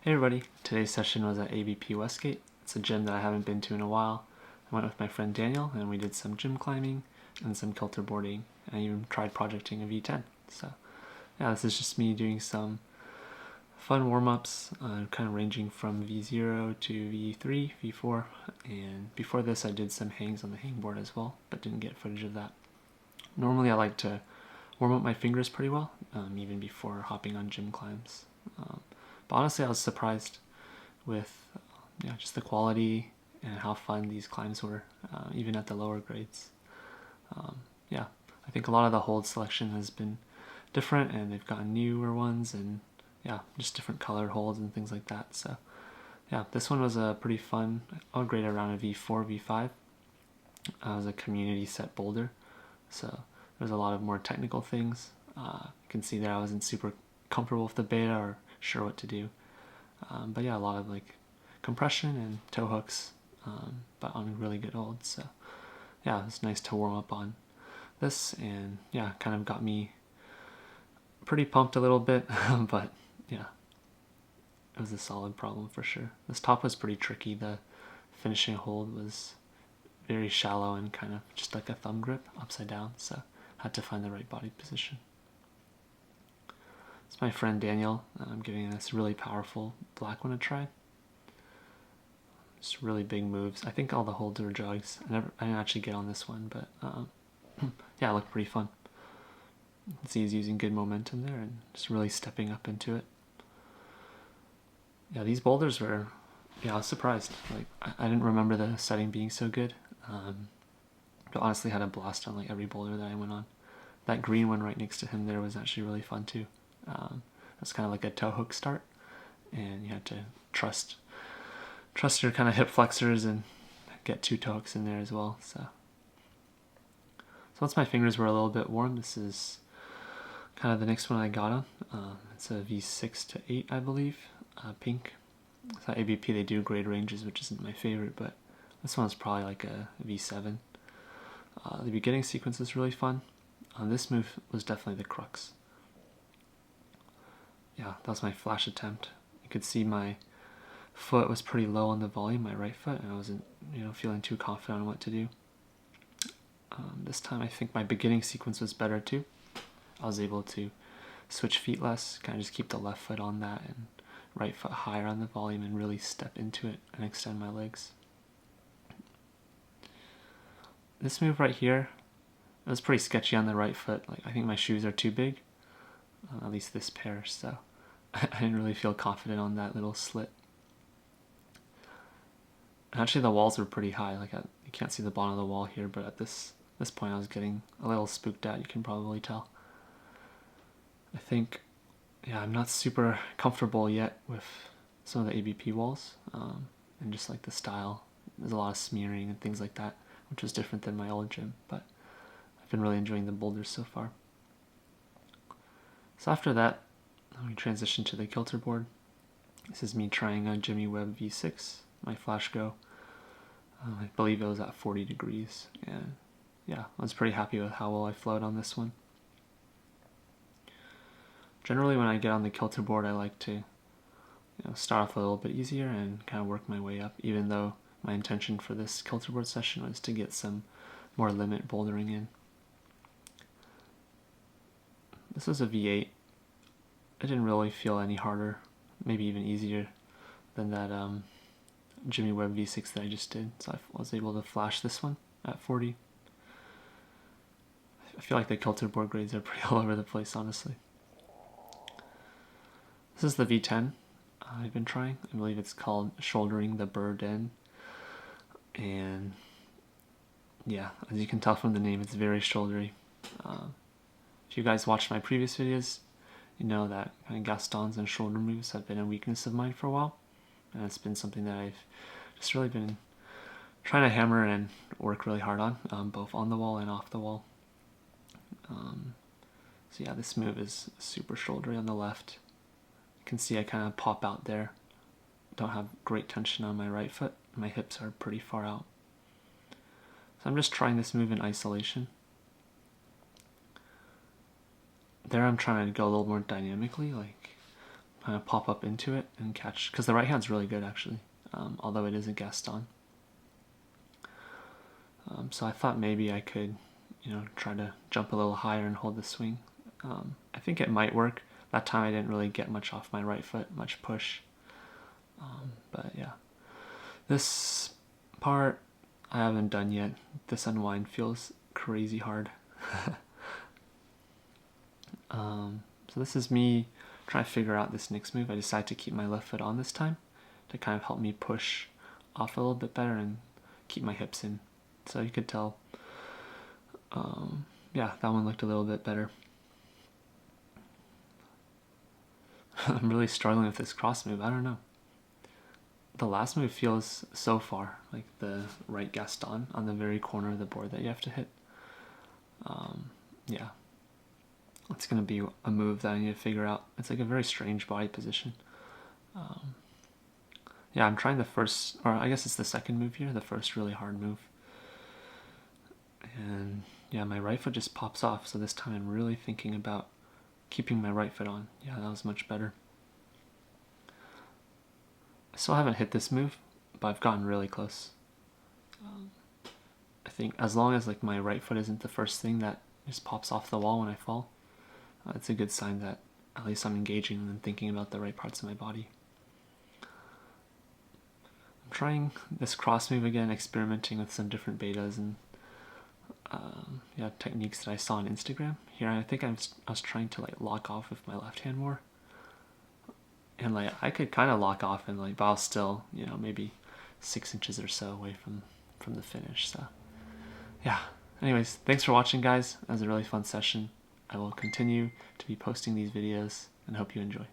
Hey everybody, today's session was at ABP Westgate. It's a gym that I haven't been to in a while. I went with my friend Daniel and we did some gym climbing and some kilterboarding, and I even tried projecting a V10. So yeah, this is just me doing some fun warm-ups, kind of ranging from V0 to V3, V4, and before this I did some hangs on the hangboard as well, but didn't get footage of that. Normally I like to warm up my fingers pretty well, even before hopping on gym climbs. But honestly, I was surprised with just the quality and how fun these climbs were, even at the lower grades. Yeah, I think a lot of the hold selection has been different, and they've gotten newer ones, and yeah, just different colored holds and things like that. So yeah, this one was a pretty fun. I would grade around a V4, V5. It was a community set boulder, so there's a lot of more technical things. You can see there I wasn't super comfortable with the beta or sure what to do. But yeah, a lot of like compression and toe hooks, but on really good holds. So yeah, it's nice to warm up on this, and yeah, kind of got me pretty pumped a little bit. But yeah, it was a solid problem for sure. This top was pretty tricky. The finishing hold was very shallow and kind of just like a thumb grip upside down, so had to find the right body position. It's my friend Daniel. I'm giving this really powerful black one a try. Just really big moves. I think all the holds are jogs. I didn't actually get on this one, but yeah, it looked pretty fun. See he's using good momentum there and just really stepping up into it. Yeah, these boulders were, I was surprised. Like I didn't remember the setting being so good. But honestly had a blast on like every boulder that I went on. That green one right next to him there was actually really fun too. It's kind of like a toe hook start, and you have to trust your kind of hip flexors and get 2 toe hooks in there as well. So once my fingers were a little bit warm, this is kind of the next one I got on. It's a V6 to 8, I believe, pink. So at ABP they do grade ranges, which isn't my favorite, but this one's probably like a V7. The beginning sequence is really fun. This move was definitely the crux. Yeah, that was my flash attempt. You could see my foot was pretty low on the volume, my right foot, and I wasn't feeling too confident on what to do. This time I think my beginning sequence was better too. I was able to switch feet less, kind of just keep the left foot on that and right foot higher on the volume and really step into it and extend my legs. This move right here, it was pretty sketchy on the right foot. Like I think my shoes are too big, at least this pair, so I didn't really feel confident on that little slit. And actually the walls were pretty high. Like you can't see the bottom of the wall here, but at this point I was getting a little spooked out, you can probably tell. I think, I'm not super comfortable yet with some of the ABP walls, and just like the style. There's a lot of smearing and things like that, which was different than my old gym, but I've been really enjoying the boulders so far. So after that, we transitioned to the Kilterboard. This is me trying a Jimmy Webb V6, my flash go. I believe it was at 40 degrees, and yeah, I was pretty happy with how well I flowed on this one. Generally when I get on the Kilterboard I like to start off a little bit easier and kind of work my way up, even though my intention for this Kilterboard session was to get some more limit bouldering in. This was a V8. It didn't really feel any harder, maybe even easier than that Jimmy Webb V6 that I just did. So I was able to flash this one at 40. I feel like the Kilterboard grades are pretty all over the place, honestly. This is the V10 I've been trying. I believe it's called Shouldering the Bird Den. And yeah, as you can tell from the name, it's very shouldery. If you guys watched my previous videos, you know that kind of Gaston's and shoulder moves have been a weakness of mine for a while. And it's been something that I've just really been trying to hammer and work really hard on, both on the wall and off the wall. So yeah, this move is super shouldery on the left. You can see I kind of pop out there. Don't have great tension on my right foot. My hips are pretty far out. So I'm just trying this move in isolation. There I'm trying to go a little more dynamically, like pop up into it and catch, because the right hand's really good actually, although it is a Gaston. So I thought maybe I could, try to jump a little higher and hold the swing. I think it might work. That time I didn't really get much off my right foot, much push. But yeah, this part I haven't done yet. This unwind feels crazy hard. So this is me trying to figure out this next move. I decided to keep my left foot on this time to kind of help me push off a little bit better and keep my hips in. So you could tell, yeah, that one looked a little bit better. I'm really struggling with this cross move. I don't know. The last move feels so far like the right Gaston on the very corner of the board that you have to hit. Yeah, it's going to be a move that I need to figure out. It's like a very strange body position. Yeah, I'm trying the first, or I guess it's the second move here, the first really hard move. And yeah, my right foot just pops off, so this time I'm really thinking about keeping my right foot on. Yeah, that was much better. I still haven't hit this move, but I've gotten really close. I think as long as like my right foot isn't the first thing that just pops off the wall when I fall, it's a good sign that at least I'm engaging and thinking about the right parts of my body. I'm trying this cross move again, experimenting with some different betas and yeah, techniques that I saw on Instagram. Here I think I was trying to like lock off with my left hand more, and like I could kind of lock off and like, but I was still, maybe 6 inches or so away from the finish. So yeah, anyways, thanks for watching, guys. That was a really fun session. I will continue to be posting these videos and hope you enjoy.